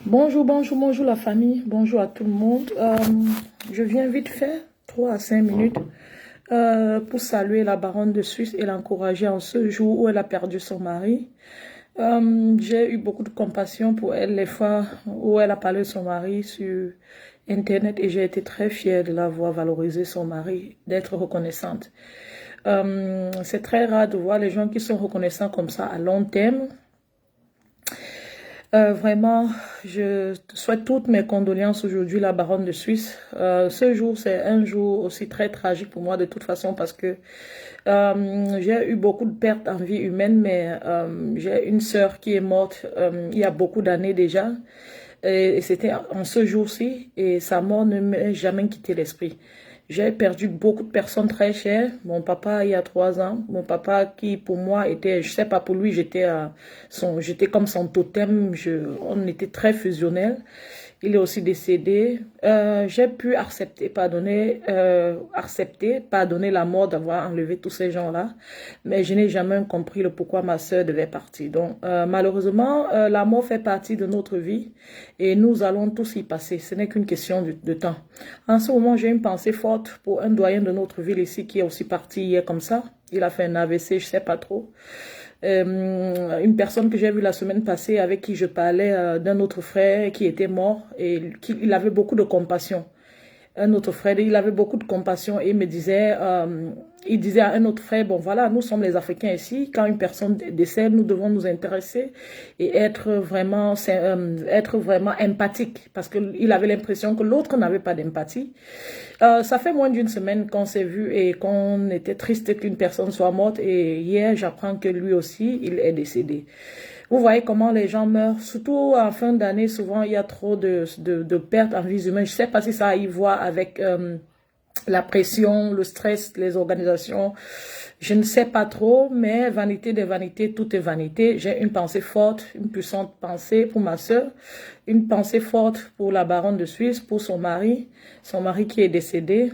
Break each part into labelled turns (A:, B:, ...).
A: Bonjour, bonjour, bonjour la famille, bonjour à tout le monde. Je viens vite fait, 3 à 5 minutes, pour saluer la baronne de Suisse et l'encourager en ce jour où elle a perdu son mari. J'ai eu beaucoup de compassion pour elle les fois où elle a parlé de son mari sur Internet et j'ai été très fière de l'avoir valorisé son mari, d'être reconnaissante. C'est très rare de voir les gens qui sont reconnaissants comme ça à long terme. Vraiment, je te souhaite toutes mes condoléances aujourd'hui, la baronne de Suisse. Ce jour, c'est un jour aussi très tragique pour moi de toute façon parce que j'ai eu beaucoup de pertes en vie humaine, mais j'ai une sœur qui est morte il y a beaucoup d'années déjà. Et c'était en ce jour-ci et sa mort ne m'a jamais quitté l'esprit. J'ai perdu beaucoup de personnes très chères. Mon papa, il y a 3 ans, mon papa qui pour moi était, je sais pas pour lui, j'étais comme son totem. On était très fusionnels. Il est aussi décédé. J'ai pu accepter, pardonner la mort d'avoir enlevé tous ces gens-là, mais je n'ai jamais compris le pourquoi ma sœur devait partir. Donc, malheureusement, la mort fait partie de notre vie et nous allons tous y passer. Ce n'est qu'une question de temps. En ce moment, j'ai une pensée forte pour un doyen de notre ville ici qui est aussi parti hier comme ça. Il a fait un AVC, je sais pas trop. Une personne que j'ai vue la semaine passée avec qui je parlais d'un autre frère qui était mort et il avait beaucoup de compassion. Un autre frère, il avait beaucoup de compassion et il disait à un autre frère, bon voilà, nous sommes les Africains ici, quand une personne décède, nous devons nous intéresser et être vraiment empathique parce qu'il avait l'impression que l'autre n'avait pas d'empathie. Ça fait moins d'une semaine qu'on s'est vu et qu'on était triste qu'une personne soit morte et hier j'apprends que lui aussi, il est décédé. Vous voyez comment les gens meurent, surtout en fin d'année, souvent il y a trop de pertes en vie humaine. Je ne sais pas si ça a à y voir avec la pression, le stress, les organisations. Je ne sais pas trop, mais vanité des vanités, tout est vanité. J'ai une pensée forte, une puissante pensée pour ma sœur, une pensée forte pour la baronne de Suisse, pour son mari qui est décédé.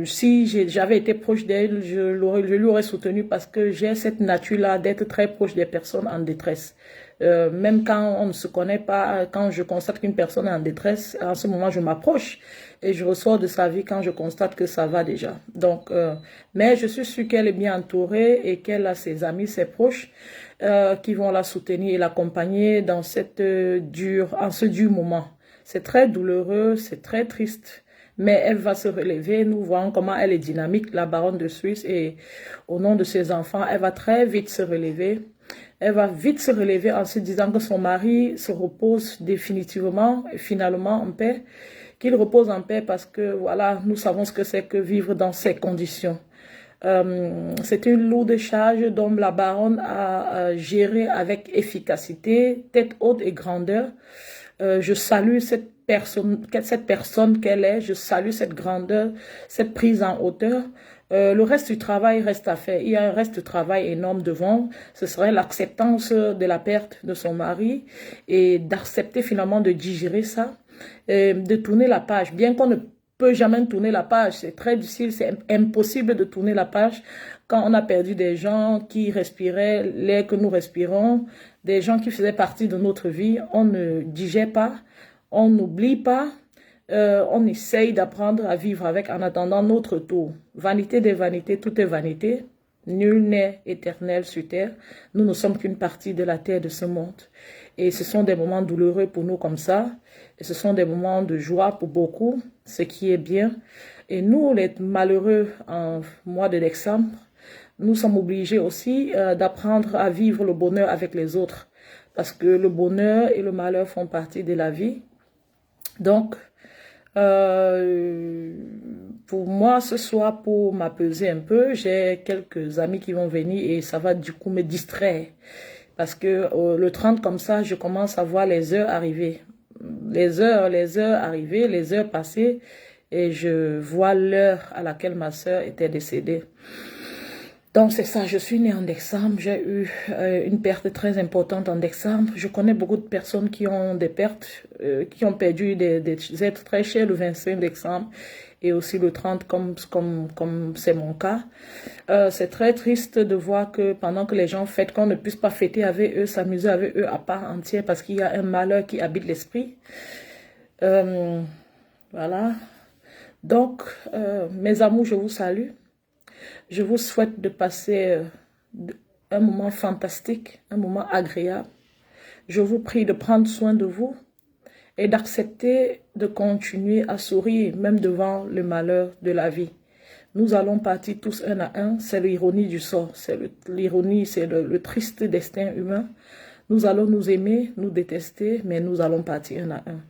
A: Si j'avais été proche d'elle, je lui aurais soutenu parce que j'ai cette nature-là d'être très proche des personnes en détresse. Même quand on ne se connaît pas, quand je constate qu'une personne est en détresse, en ce moment, je m'approche et je ressors de sa vie quand je constate que ça va déjà. Donc, mais je suis sûre qu'elle est bien entourée et qu'elle a ses amis, ses proches qui vont la soutenir et l'accompagner dans en ce dur moment. C'est très douloureux, c'est très triste. Mais elle va se relever. Nous voyons comment elle est dynamique, la baronne de Suisse. Et au nom de ses enfants, elle va très vite se relever. Elle va vite se relever en se disant que son mari se repose définitivement et finalement en paix. Qu'il repose en paix parce que, voilà, nous savons ce que c'est que vivre dans ces conditions. C'est une lourde charge dont la baronne a géré avec efficacité, tête haute et grandeur. Je salue cette personne qu'elle est, je salue cette grandeur, cette prise en hauteur. Le reste du travail reste à faire. Il y a un reste de travail énorme devant. Ce serait l'acceptance de la perte de son mari et d'accepter finalement de digérer ça, de tourner la page. Bien qu'on ne peut jamais tourner la page, c'est très difficile, c'est impossible de tourner la page quand on a perdu des gens qui respiraient l'air que nous respirons, des gens qui faisaient partie de notre vie. On ne digère pas, on n'oublie pas, on essaye d'apprendre à vivre avec en attendant notre tour. Vanité des vanités, tout est vanité. Nul n'est éternel sur terre. Nous ne sommes qu'une partie de la terre de ce monde. Et ce sont des moments douloureux pour nous comme ça. Et ce sont des moments de joie pour beaucoup, ce qui est bien. Et nous, les malheureux en mois de décembre, nous sommes obligés aussi d'apprendre à vivre le bonheur avec les autres. Parce que le bonheur et le malheur font partie de la vie. Donc, pour moi, ce soir, pour m'apaiser un peu, j'ai quelques amis qui vont venir et ça va du coup me distraire. Parce que le 30 comme ça, je commence à voir les heures arriver. Les heures arriver, les heures passer et je vois l'heure à laquelle ma sœur était décédée. Donc c'est ça, je suis née en décembre, j'ai eu une perte très importante en décembre. Je connais beaucoup de personnes qui ont des pertes, qui ont perdu des êtres très chers le 25 décembre. et aussi le 30 comme c'est mon cas. C'est très triste de voir que pendant que les gens fêtent, qu'on ne puisse pas fêter avec eux, s'amuser avec eux à part entière parce qu'il y a un malheur qui habite l'esprit. Euh, voilà. Donc, mes amours, je vous salue. Je vous souhaite de passer un moment fantastique, un moment agréable. Je vous prie de prendre soin de vous et d'accepter de continuer à sourire même devant le malheur de la vie. Nous allons partir tous un à un, c'est l'ironie du sort, c'est l'ironie, c'est le triste destin humain. Nous allons nous aimer, nous détester, mais nous allons partir un à un.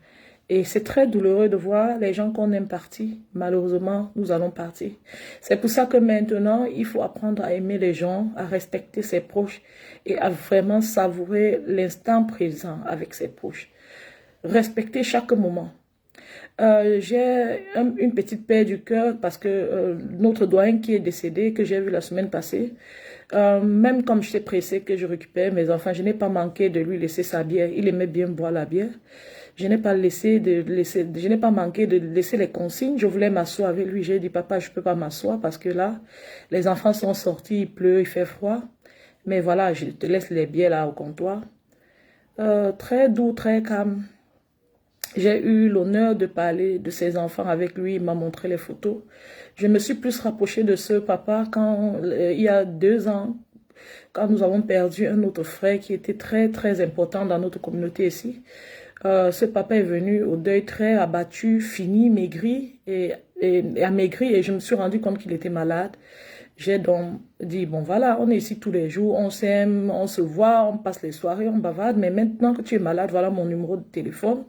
A: Et c'est très douloureux de voir les gens qu'on aime partir. Malheureusement, nous allons partir. C'est pour ça que maintenant, il faut apprendre à aimer les gens, à respecter ses proches et à vraiment savourer l'instant présent avec ses proches. Respecter chaque moment. J'ai une petite paix du cœur parce que notre doyen qui est décédé, que j'ai vu la semaine passée, même comme j'étais pressée que je récupère mes enfants, je n'ai pas manqué de lui laisser sa bière. Il aimait bien boire la bière. Je n'ai pas manqué de laisser les consignes. Je voulais m'asseoir avec lui. J'ai dit, papa, je ne peux pas m'asseoir parce que là, les enfants sont sortis, il pleut, il fait froid. Mais voilà, je te laisse les bières là au comptoir. Très doux, très calme. J'ai eu l'honneur de parler de ses enfants avec lui. Il m'a montré les photos. Je me suis plus rapprochée de ce papa quand, il y a 2 ans, quand nous avons perdu un autre frère qui était très, très important dans notre communauté ici. Ce papa est venu au deuil très abattu, fini, maigri et amaigri, et je me suis rendu compte qu'il était malade. J'ai donc dit, bon voilà, on est ici tous les jours, on s'aime, on se voit, on passe les soirées, on bavarde, mais maintenant que tu es malade, voilà mon numéro de téléphone.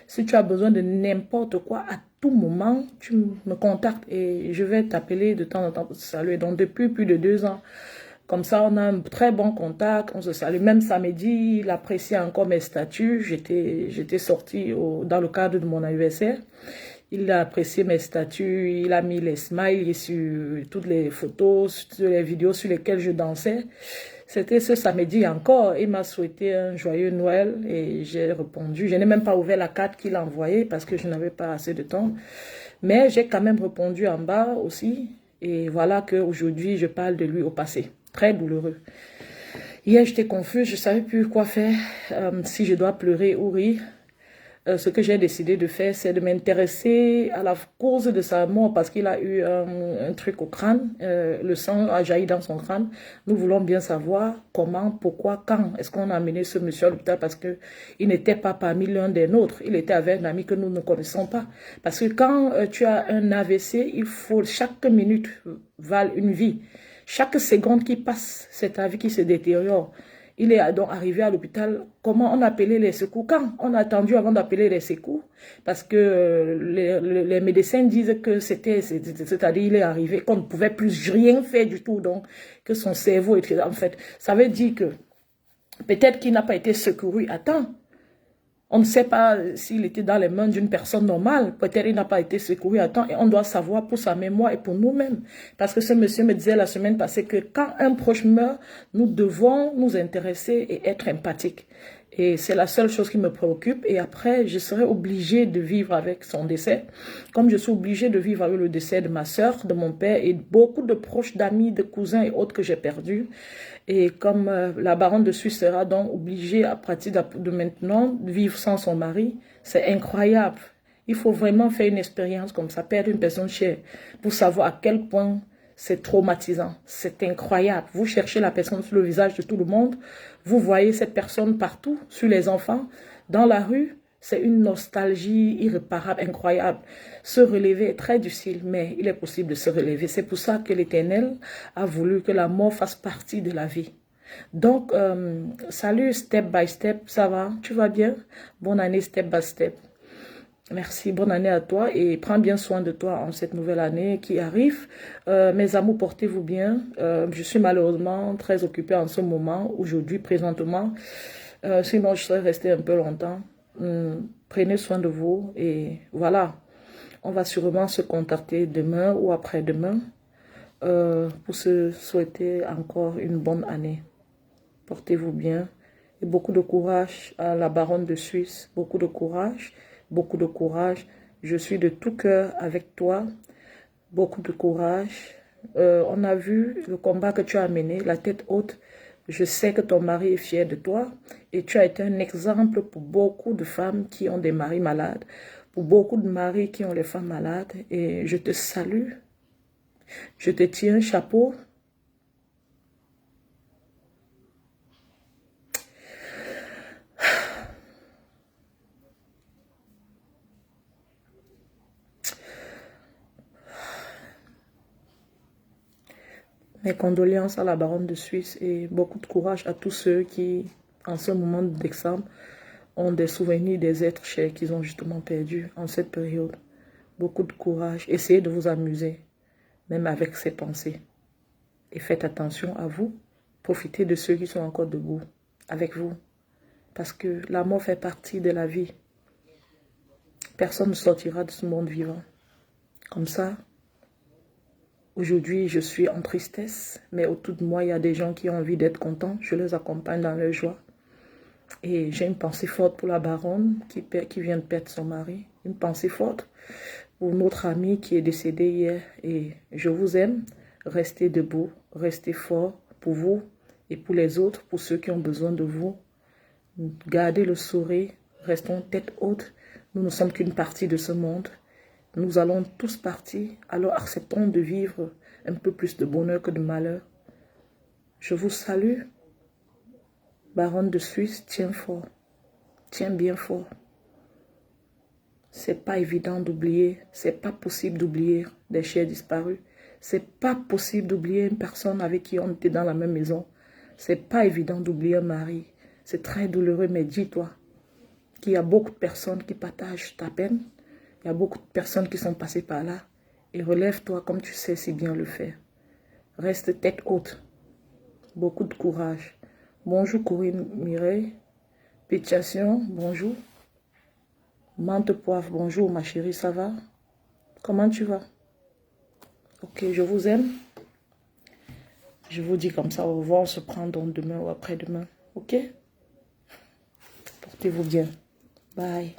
A: Si tu as besoin de n'importe quoi, à tout moment, tu me contactes et je vais t'appeler de temps en temps pour te saluer. Donc depuis plus de 2 ans, comme ça, on a un très bon contact, on se salue. Même samedi, il appréciait encore mes statuts. J'étais sortie dans le cadre de mon anniversaire. Il a apprécié mes statuts, il a mis les smiles sur toutes les photos, sur les vidéos sur lesquelles je dansais. C'était ce samedi encore. Il m'a souhaité un joyeux Noël et j'ai répondu. Je n'ai même pas ouvert la carte qu'il a envoyée parce que je n'avais pas assez de temps. Mais j'ai quand même répondu en bas aussi. Et voilà qu'aujourd'hui, je parle de lui au passé. Très douloureux. Hier, j'étais confuse, je ne savais plus quoi faire, si je dois pleurer ou rire. Ce que j'ai décidé de faire, c'est de m'intéresser à la cause de sa mort parce qu'il a eu un truc au crâne. Le sang a jailli dans son crâne. Nous voulons bien savoir comment, pourquoi, quand est-ce qu'on a amené ce monsieur à l'hôpital parce qu'il n'était pas parmi l'un des nôtres. Il était avec un ami que nous ne connaissons pas. Parce que quand tu as un AVC, il faut chaque minute vale une vie. Chaque seconde qui passe, c'est ta vie qui se détériore. Il est donc arrivé à l'hôpital. Comment on appelait les secours? Quand on a attendu avant d'appeler les secours? Parce que les médecins disent que c'est-à-dire il est arrivé, qu'on ne pouvait plus rien faire du tout, donc que son cerveau était en fait. Ça veut dire que peut-être qu'il n'a pas été secouru à temps. On ne sait pas s'il était dans les mains d'une personne normale. Peut-être il n'a pas été secouru à temps et on doit savoir pour sa mémoire et pour nous-mêmes. Parce que ce monsieur me disait la semaine passée que quand un proche meurt, nous devons nous intéresser et être empathiques. Et c'est la seule chose qui me préoccupe. Et après, je serai obligée de vivre avec son décès. Comme je suis obligée de vivre avec le décès de ma soeur, de mon père et beaucoup de proches, d'amis, de cousins et autres que j'ai perdus. Et comme la baronne de Suisse sera donc obligée à partir de maintenant de vivre sans son mari, c'est incroyable. Il faut vraiment faire une expérience comme ça, perdre une personne chère, pour savoir à quel point c'est traumatisant. C'est incroyable. Vous cherchez la personne sur le visage de tout le monde, vous voyez cette personne partout, sur les enfants, dans la rue. C'est une nostalgie irréparable, incroyable. Se relever est très difficile, mais il est possible de se relever. C'est pour ça que l'Éternel a voulu que la mort fasse partie de la vie. Donc, salut step by step, ça va? Tu vas bien? Bonne année step by step. Merci, bonne année à toi et prends bien soin de toi en cette nouvelle année qui arrive. Mes amours, portez-vous bien. Je suis malheureusement très occupée en ce moment, aujourd'hui, présentement. Sinon, je serais restée un peu longtemps. Prenez soin de vous et voilà. On va sûrement se contacter demain ou après-demain pour se souhaiter encore une bonne année. Portez-vous bien et beaucoup de courage à la baronne de Suisse. Beaucoup de courage. Beaucoup de courage. Je suis de tout cœur avec toi. beaucoup de courage. On a vu le combat que tu as mené, la tête haute. Je sais que ton mari est fier de toi et tu as été un exemple pour beaucoup de femmes qui ont des maris malades, pour beaucoup de maris qui ont les femmes malades. Et je te salue, je te tire un chapeau. Mes condoléances à la baronne de Suisse et beaucoup de courage à tous ceux qui, en ce moment d'examen, ont des souvenirs des êtres chers qu'ils ont justement perdus en cette période. Beaucoup de courage. Essayez de vous amuser, même avec ces pensées. Et faites attention à vous. Profitez de ceux qui sont encore debout avec vous. Parce que la mort fait partie de la vie. Personne ne sortira de ce monde vivant. Comme ça, aujourd'hui, je suis en tristesse, mais autour de moi, il y a des gens qui ont envie d'être contents. Je les accompagne dans leur joie. Et j'ai une pensée forte pour la baronne qui vient de perdre son mari. Une pensée forte pour notre ami qui est décédé hier. Et je vous aime. Restez debout, restez fort pour vous et pour les autres, pour ceux qui ont besoin de vous. Gardez le sourire, restons tête haute. Nous ne sommes qu'une partie de ce monde. Nous allons tous partir, alors acceptons de vivre un peu plus de bonheur que de malheur. Je vous salue. Baronne de Suisse, tiens fort. Tiens bien fort. C'est pas évident d'oublier. C'est pas possible d'oublier des chers disparus. C'est pas possible d'oublier une personne avec qui on était dans la même maison. C'est pas évident d'oublier un mari. C'est très douloureux, mais dis-toi qu'il y a beaucoup de personnes qui partagent ta peine. Il y a beaucoup de personnes qui sont passées par là. Et relève-toi comme tu sais si bien le faire. Reste tête haute. Beaucoup de courage. Bonjour Corinne Mireille. Pétiation, bonjour. Mante Poivre, bonjour ma chérie, ça va? Comment tu vas? Ok, je vous aime. Je vous dis comme ça, au revoir, on se prend donc demain ou après-demain. Ok? Portez-vous bien. Bye.